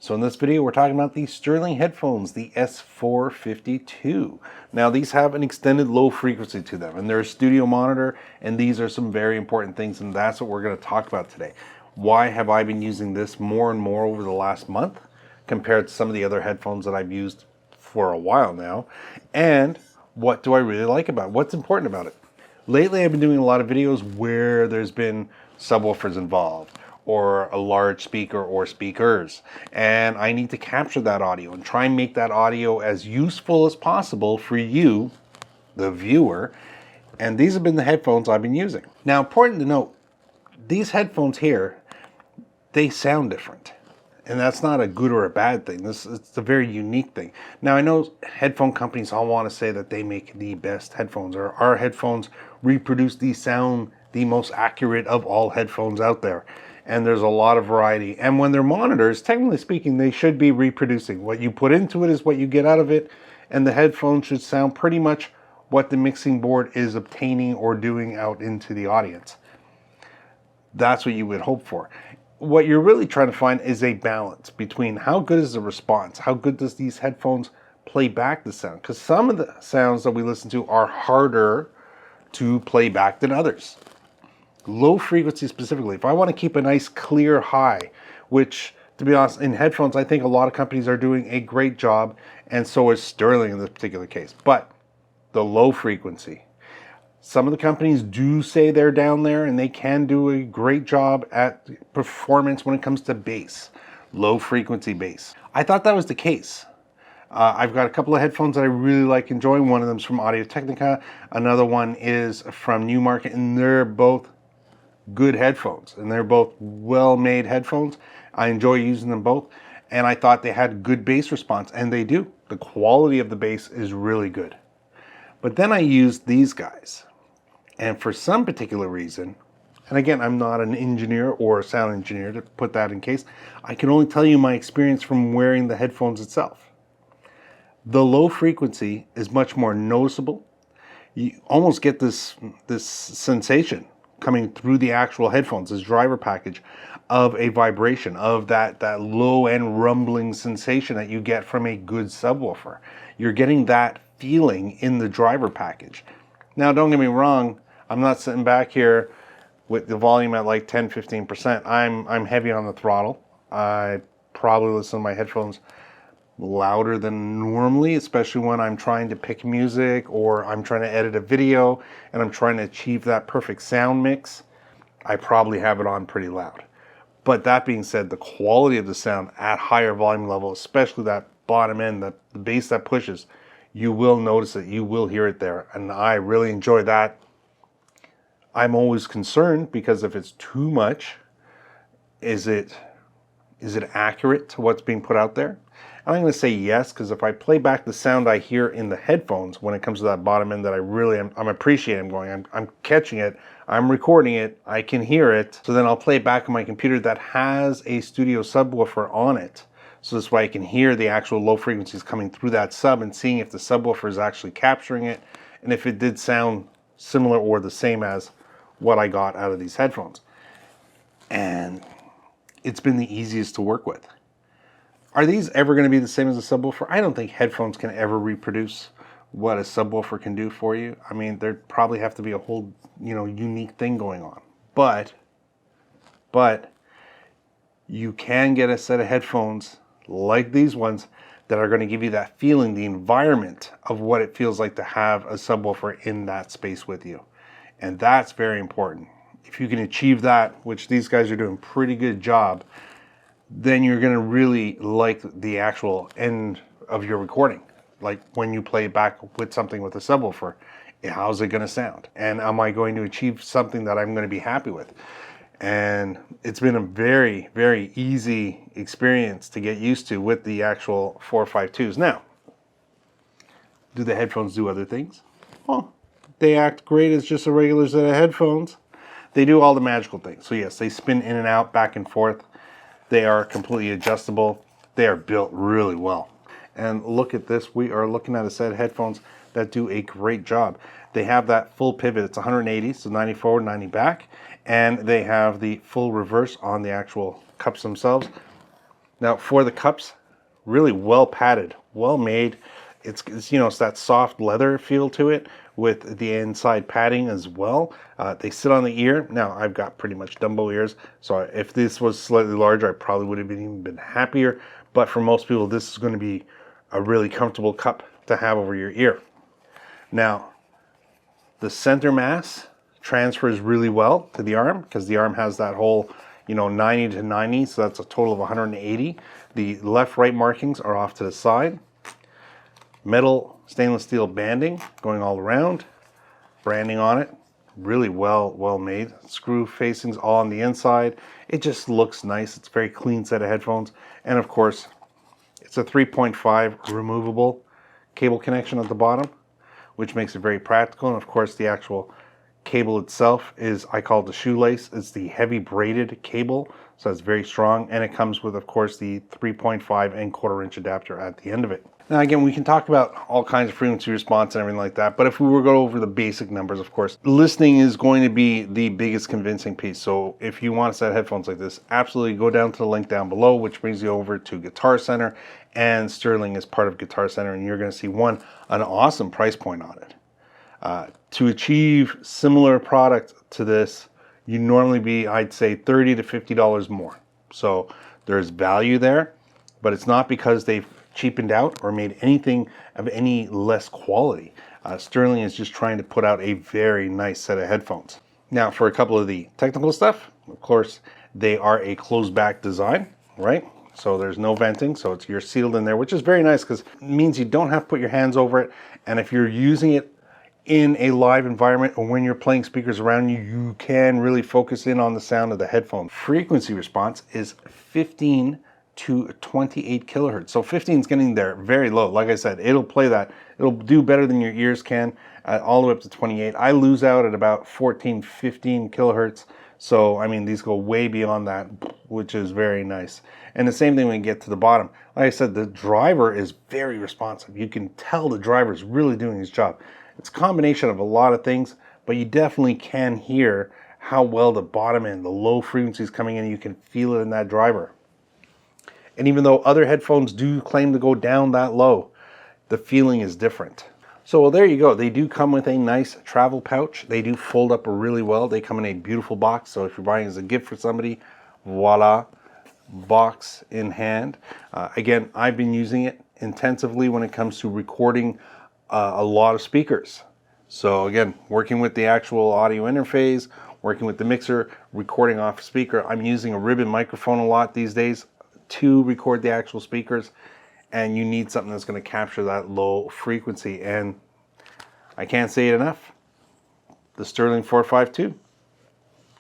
So in this video, we're talking about the Sterling headphones, the S452. Now these have an extended low frequency to them, and they're a studio monitor, and these are some very important things, and that's what we're going to talk about today. Why have I been using this more and more over the last month compared to some of the other headphones that I've used for a while now, and what do I really like about it? What's important about it? Lately, I've been doing a lot of videos where there's been subwoofers involved, or a large speaker or speakers, and I need to capture that audio and try and make that audio as useful as possible for you, the viewer, and these have been the headphones I've been using. Now, important to note, these headphones here, they sound different, and that's not a good or a bad thing. It's a very unique thing. Now, I know headphone companies all want to say that they make the best headphones, or our headphones reproduce the sound the most accurate of all headphones out there. And there's a lot of variety. And when they're monitors, technically speaking, they should be reproducing. What you put into it is what you get out of it, and the headphones should sound pretty much what the mixing board is obtaining or doing out into the audience. That's what you would hope for. What you're really trying to find is a balance between how good is the response, how good does these headphones play back the sound, because some of the sounds that we listen to are harder to play back than others. Low frequency specifically, if I want to keep a nice clear high, which to be honest, in headphones, I think a lot of companies are doing a great job, and so is Sterling in this particular case. But the low frequency, some of the companies do say they're down there, and they can do a great job at performance when it comes to bass, low frequency bass. I thought that was the case. I've got a couple of headphones that I really like enjoying. One of them is from Audio-Technica. Another one is from Newmarket, and they're both good headphones, and they're both well-made headphones. I enjoy using them both, and I thought they had good bass response, and they do. The quality of the bass is really good. But then I used these guys, and for some particular reason, and again, I'm not an engineer or a sound engineer to put that in case, I can only tell you my experience from wearing the headphones itself. The low frequency is much more noticeable. You almost get this sensation coming through the actual headphones, this driver package, of a vibration, of that low end rumbling sensation that you get from a good subwoofer. You're getting that feeling in the driver package. Now, don't get me wrong, I'm not sitting back here with the volume at like 10-15%. I'm heavy on the throttle. I probably listen to my headphones louder than normally, especially when I'm trying to pick music or I'm trying to edit a video and I'm trying to achieve that perfect sound mix. I probably have it on pretty loud. But that being said, the quality of the sound at higher volume level, especially that bottom end, the bass that pushes, you will notice it, you will hear it there, and I really enjoy that. I'm always concerned because if it's too much, is it accurate to what's being put out there? And I'm going to say yes, because if I play back the sound I hear in the headphones when it comes to that bottom end that I really am, I'm appreciating, I'm catching it, I'm recording it, I can hear it, so then I'll play it back on my computer that has a studio subwoofer on it. So this way I can hear the actual low frequencies coming through that sub and seeing if the subwoofer is actually capturing it, and if it did sound similar or the same as what I got out of these headphones. And it's been the easiest to work with. Are these ever going to be the same as a subwoofer? I don't think headphones can ever reproduce what a subwoofer can do for you. I mean, there'd probably have to be a whole, unique thing going on. But you can get a set of headphones like these ones that are going to give you that feeling, the environment of what it feels like to have a subwoofer in that space with you. And that's very important. If you can achieve that, which these guys are doing a pretty good job, then you're going to really like the actual end of your recording. Like when you play back with something with a subwoofer, how's it going to sound? And am I going to achieve something that I'm going to be happy with? And it's been a very, very easy experience to get used to with the actual 452s. Now, do the headphones do other things? Well, they act great as just a regular set of headphones. They do all the magical things. So yes, they spin in and out, back and forth. They are completely adjustable. They are built really well. And look at this. We are looking at a set of headphones that do a great job. They have that full pivot. It's 180, so 90 forward, 90 back. And they have the full reverse on the actual cups themselves. Now for the cups, really well padded, well made. It's it's that soft leather feel to it with the inside padding as well. They sit on the ear. Now I've got pretty much Dumbo ears, so if this was slightly larger, I probably would have even been happier. But for most people, this is going to be a really comfortable cup to have over your ear. Now, the center mass transfers really well to the arm because the arm has that whole 90 to 90, so that's a total of 180. The left-right markings are off to the side. Metal stainless steel banding going all around, branding on it, really well made. Screw facings all on the inside. It just looks nice. It's a very clean set of headphones, and of course it's a 3.5 removable cable connection at the bottom, which makes it very practical. And of course the actual cable itself is, I call it the shoelace. It's the heavy braided cable, so it's very strong, and it comes with, of course, the 3.5 and 1/4 inch adapter at the end of it. Now again, we can talk about all kinds of frequency response and everything like that, but if we were to go over the basic numbers, of course, listening is going to be the biggest convincing piece. So if you want a set of headphones like this, absolutely go down to the link down below, which brings you over to Guitar Center, and Sterling is part of Guitar Center, and you're going to see an awesome price point on it. To achieve similar product to this, you normally be, I'd say, $30 to $50 more. So there's value there, but it's not because they've cheapened out or made anything of any less quality. Sterling is just trying to put out a very nice set of headphones. Now for a couple of the technical stuff, of course, they are a closed back design, right? So there's no venting, so you're sealed in there, which is very nice because it means you don't have to put your hands over it. And if you're using it in a live environment or when you're playing speakers around you, you can really focus in on the sound of the headphone. Frequency response is 15 to 28 kilohertz. So 15 is getting there very low. Like I said, it'll play that. It'll do better than your ears can, all the way up to 28. I lose out at about 14, 15 kilohertz. So, I mean, these go way beyond that, which is very nice. And the same thing when you get to the bottom. Like I said, the driver is very responsive. You can tell the driver is really doing his job. It's a combination of a lot of things, but you definitely can hear how well the bottom end, the low frequencies coming in, you can feel it in that driver. And even though other headphones do claim to go down that low, the feeling is different. So well, there you go. They do come with a nice travel pouch. They do fold up really well. They come in a beautiful box. So if you're buying as a gift for somebody, voila, box in hand. Again, I've been using it intensively when it comes to recording a lot of speakers. So again, working with the actual audio interface, working with the mixer, recording off a speaker. I'm using a ribbon microphone a lot these days to record the actual speakers, and you need something that's going to capture that low frequency, and I can't say it enough, the Sterling 452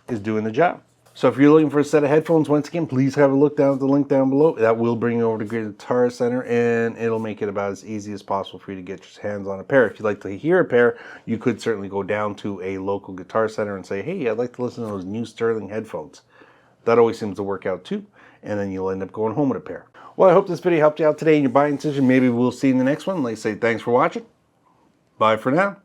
is doing the job. So if you're looking for a set of headphones, once again, please have a look down at the link down below. That will bring you over to Guitar Center, and it'll make it about as easy as possible for you to get your hands on a pair. If you'd like to hear a pair, you could certainly go down to a local Guitar Center and say, hey, I'd like to listen to those new Sterling headphones. That always seems to work out too, and then you'll end up going home with a pair. Well, I hope this video helped you out today in your buying decision. Maybe we'll see you in the next one. Like I say, thanks for watching. Bye for now.